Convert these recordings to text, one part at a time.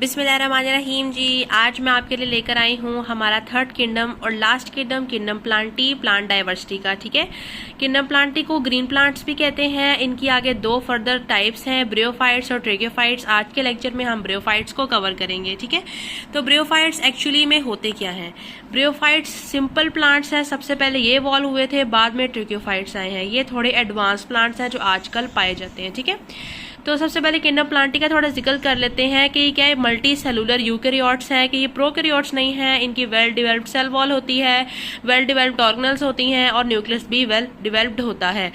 बिस्मिल्लाहिर्रहमानिर्रहीम जी। आज मैं आपके लिए लेकर आई हूँ हमारा थर्ड किंगडम और last kingdom, kingdom Plantae, plant diversity का। ठीक है, किंगडम प्लांटी को ग्रीन प्लांट्स भी कहते हैं। इनकी आगे दो फर्दर टाइप्स हैं, ब्रियोफाइट्स और ट्रेगोफाइट्स। आज के लेक्चर में हम ब्रियोफाइट्स को कवर करेंगे। ठीक है, तो ब्रियोफाइट्स एक्चुअली में होते क्या हैं? ब्रियोफाइट्स सिंपल प्लांट्स हैं, सबसे पहले ये इवॉल्व हुए थे, बाद में ट्रेगोफाइट्स आए हैं। ये थोड़े एडवांस प्लांट्स हैं जो आजकल पाए जाते हैं। ठीक है, तो सबसे पहले किंगडम प्लांटी का थोड़ा जिक्र कर लेते हैं कि क्या है, मल्टी सेलुलर यूकैरियोट्स हैं, कि ये प्रोकैरियोट्स नहीं है। इनकी वेल डिवेल्प्ड सेल वॉल होती है, वेल डिवेल्प्ड ऑर्गेनल्स होती हैं और न्यूक्लियस भी वेल डिवेल्प्ड होता है।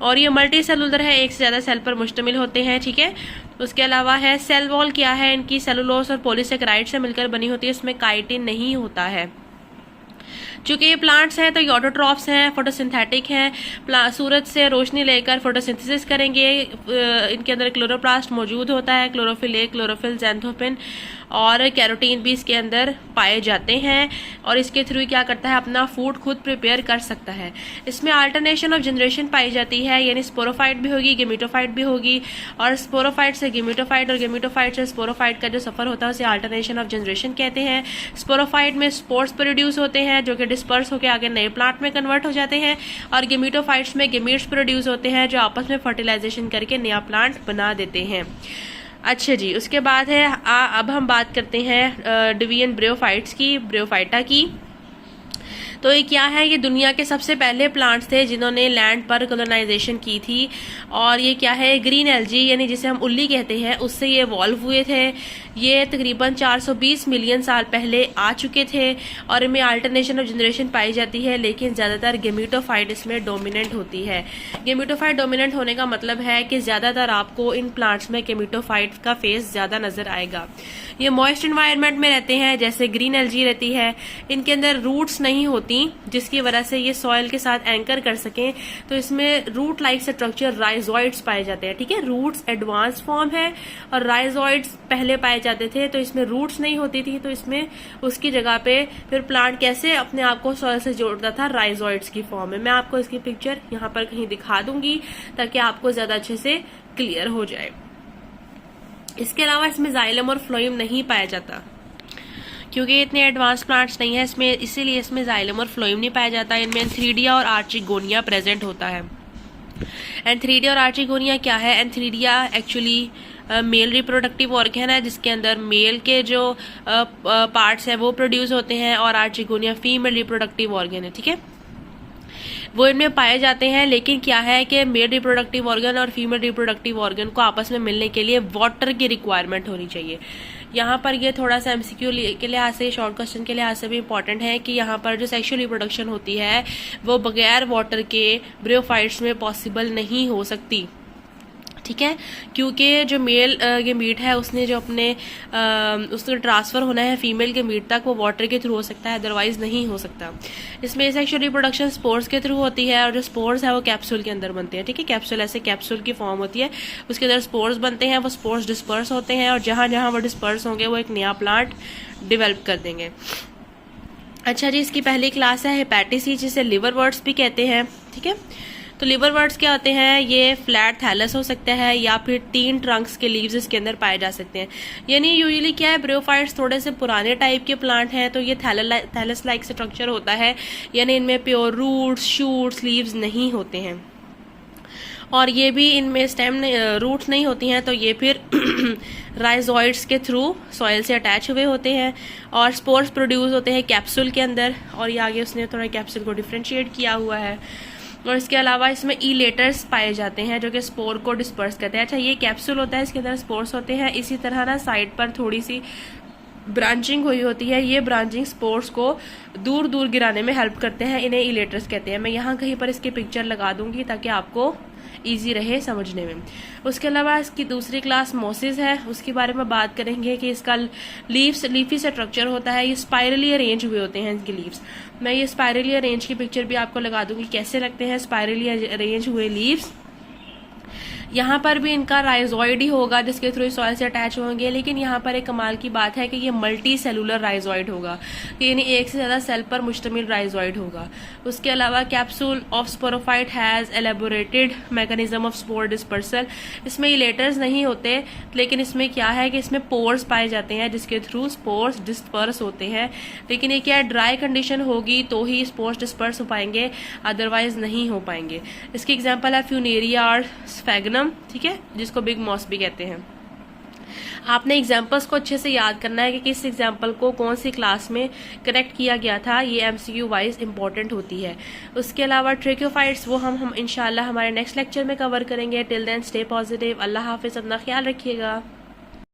और ये मल्टी सेलुलर है, एक से ज्यादा सेल पर मुश्तमिल होते हैं। ठीक है, उसके अलावा है सेल वॉल क्या है, इनकी सेलुलोज और पॉलीसेकेराइड से मिलकर बनी होती है, इसमें काइटिन नहीं होता है। चूंकि ये प्लांट्स हैं तो ये ऑटोट्रॉफ्स हैं, फोटोसिंथेटिक हैं, सूरज से रोशनी लेकर फोटोसिंथेसिस करेंगे। इनके अंदर क्लोरोप्लास्ट मौजूद होता है, क्लोरोफिल ए, क्लोरोफिल, ज़ैंथोपिन और कैरोटीन भी इसके अंदर पाए जाते हैं। और इसके थ्रू क्या करता है, अपना फूड खुद प्रिपेयर कर सकता है। इसमें अल्टरनेशन ऑफ जनरेशन पाई जाती है, यानी स्पोरोफाइट भी होगी, गेमिटोफाइट भी होगी। और स्पोरोफाइट से गेमिटोफाइट और गेमिटोफाइट से स्पोरोफाइट का जो सफर होता है उसे अल्टरनेशन ऑफ जनरेशन कहते हैं। स्पोरोफाइट में स्पोर्स प्रोड्यूस होते हैं जो कि डिस्पर्स होकर आगे नए प्लांट में कन्वर्ट हो जाते हैं। और गेमिटोफाइट्स में गेमीट्स प्रोड्यूस होते हैं जो आपस में फर्टिलाइजेशन करके नया प्लांट बना देते हैं। अच्छा जी, उसके बाद है अब हम बात करते हैं डिवीजन ब्रियोफाइट्स की, ब्रियोफाइटा की। तो ये क्या है, ये दुनिया के सबसे पहले प्लांट्स थे जिन्होंने लैंड पर कॉलोनाइजेशन की थी। और ये क्या है, ग्रीन एल्जी यानी जिसे हम उल्ली कहते हैं, उससे ये इवॉल्व हुए थे। ये तकरीबन 420 मिलियन साल पहले आ चुके थे और इनमें अल्टरनेशन ऑफ जनरेशन पाई जाती है, लेकिन ज्यादातर गेमिटोफाइट इसमें डोमिनेंट होती है। गेमिटोफाइट डोमिनेंट होने का मतलब है कि ज्यादातर आपको इन प्लांट्स में गेमिटोफाइट का फेस ज्यादा नजर आएगा। ये मॉइस्ट एनवायरनमेंट में रहते हैं, जैसे ग्रीन एल्जी रहती है। इनके अंदर रूट्स नहीं होती जिसकी वजह से ये सॉइल के साथ एंकर कर सकें, तो इसमें रूट लाइक स्ट्रक्चर राइजोइड्स पाए जाते हैं। ठीक है, रूट्स एडवांस फॉर्म है और राइजोइड्स पहले पाए जाते थे, तो इसमें रूट्स नहीं होती थी, तो इसमें उसकी जगह पे फिर प्लांट कैसे अपने आप को सॉइल से जोड़ता था, राइजोइड्स की फॉर्म में। मैं आपको इसकी पिक्चर यहाँ पर कहीं दिखा दूंगी ताकि आपको ज्यादा अच्छे से क्लियर हो जाए। इसके अलावा इसमें जाइलम और फ्लोएम नहीं पाया जाता क्योंकि इतने एडवांस प्लांट्स नहीं है इसमें, इसीलिए इसमें जाइलम और फ्लोएम नहीं पाया जाता। इनमें एंथ्रीडिया और आर्चिगोनिया प्रेजेंट होता है। एंथ्रीडिया और आर्चिगोनिया क्या है? Antheridia actually male reproductive organ है जिसके अंदर मेल के जो पार्ट्स हैं वो प्रोड्यूस होते हैं, और आर्चिगोनिया फीमेल रिप्रोडक्टिव ऑर्गन है। ठीक है, वो इनमें पाए जाते हैं। लेकिन क्या है कि मेल रिप्रोडक्टिव ऑर्गन और फीमेल रिप्रोडक्टिव ऑर्गन को आपस में मिलने के लिए वाटर की रिक्वायरमेंट होनी चाहिए। यहाँ पर ये थोड़ा सा एमसीक्यू के लिहाज से, शॉर्ट क्वेश्चन के लिहाज से भी इंपॉर्टेंट है कि यहाँ पर जो सेक्सुअल रिप्रोडक्शन होती है वो बगैर वाटर के ब्रियोफाइट्स में पॉसिबल नहीं हो सकती। ठीक है, क्योंकि जो मेल गेमीट है उसने जो अपने उसको ट्रांसफर होना है फीमेल गेमीट तक, वो वाटर के थ्रू हो सकता है, अदरवाइज नहीं हो सकता। इसमें सेक्सुअल रिप्रोडक्शन स्पोर्स के थ्रू होती है, और जो स्पोर्स है वो कैप्सूल के अंदर बनते हैं। ठीक है, कैप्सूल ऐसे कैप्सूल की फॉर्म होती है, उसके अंदर स्पोर्स बनते हैं, वो स्पोर्स डिस्पर्स होते हैं, और जहां जहां वो डिस्पर्स होंगे वो एक नया प्लांट डिवेल्प कर देंगे। अच्छा जी, इसकी पहली क्लास है हेपेटिसी, जिसे लिवरवर्ट्स भी कहते हैं। ठीक है, तो लिवरवर्ट्स क्या होते हैं? ये फ्लैट थैलस हो सकता है या फिर 3 ट्रंक्स के लीव्स इसके अंदर पाए जा सकते हैं। यानी यूजुअली क्या है, ब्रियोफाइट्स थोड़े से पुराने टाइप के प्लांट हैं, तो ये थैलस लाइक स्ट्रक्चर होता है, यानी इनमें प्योर रूट्स, शूट्स, लीव्स नहीं होते हैं। और ये भी इनमें स्टेम रूट्स नहीं होती हैं, तो ये फिर राइजोइड्स के थ्रू सॉइल से अटैच हुए होते हैं, और स्पोर्स प्रोड्यूस होते हैं कैप्सूल के अंदर। और ये आगे उसने थोड़ा कैप्सूल को डिफ्रेंशिएट किया हुआ है। और इसके अलावा इसमें इलेटर्स पाए जाते हैं जो कि स्पोर को डिस्पर्स करते हैं। अच्छा, ये कैप्सूल होता है, इसके अंदर स्पोर्स होते हैं। इसी तरह ना साइड पर थोड़ी सी ब्रांचिंग हुई होती है, ये ब्रांचिंग स्पोर्स को दूर दूर गिराने में हेल्प करते हैं, इन्हें इलेटर्स कहते हैं। मैं यहाँ कहीं पर इसकी पिक्चर लगा दूंगी ताकि आपको इजी रहे समझने में। उसके अलावा इसकी दूसरी क्लास मोसिस है, उसके बारे में बात करेंगे कि इसका लीफी स्ट्रक्चर होता है, ये स्पाइरली अरेंज हुए होते हैं इनके लीव्स। मैं ये स्पाइरली अरेंज की पिक्चर भी आपको लगा दूंगी, कैसे लगते हैं स्पाइरली अरेंज हुए लीव्स। यहाँ पर भी इनका राइजोइड ही होगा जिसके थ्रू सॉइल से अटैच होंगे, लेकिन यहाँ पर एक कमाल की बात है कि ये मल्टी सेलुलर राइजोइड होगा, यानी एक से ज्यादा सेल पर मुश्तमिल राइजोइड होगा। उसके अलावा capsule of sporophyte has elaborated mechanism of spore dispersal. इसमें इलेटर्स नहीं होते, लेकिन इसमें क्या है कि इसमें पोर्स पाए जाते हैं जिसके थ्रू स्पोर्स डिस्पर्स होते हैं। लेकिन ये क्या ड्राई कंडीशन होगी तो ही स्पोर्स डिस्पर्स हो पाएंगे, अदरवाइज नहीं हो पाएंगे। इसकी एग्जांपल है फ्यूनेरिया और स्फेगनम, ठीक है, जिसको बिग मॉस भी कहते हैं। आपने एग्जाम्पल्स को अच्छे से याद करना है कि किस एग्जाम्पल को कौन सी क्लास में कनेक्ट किया गया था, ये एमसीक्यू वाइज इंपॉर्टेंट होती है। उसके अलावा ट्रेक्योफाइट्स वो हम इंशाल्लाह हमारे नेक्स्ट लेक्चर में कवर करेंगे। टिल देन स्टे पॉजिटिव, अल्लाह हाफिज, अपना ख्याल रखिएगा।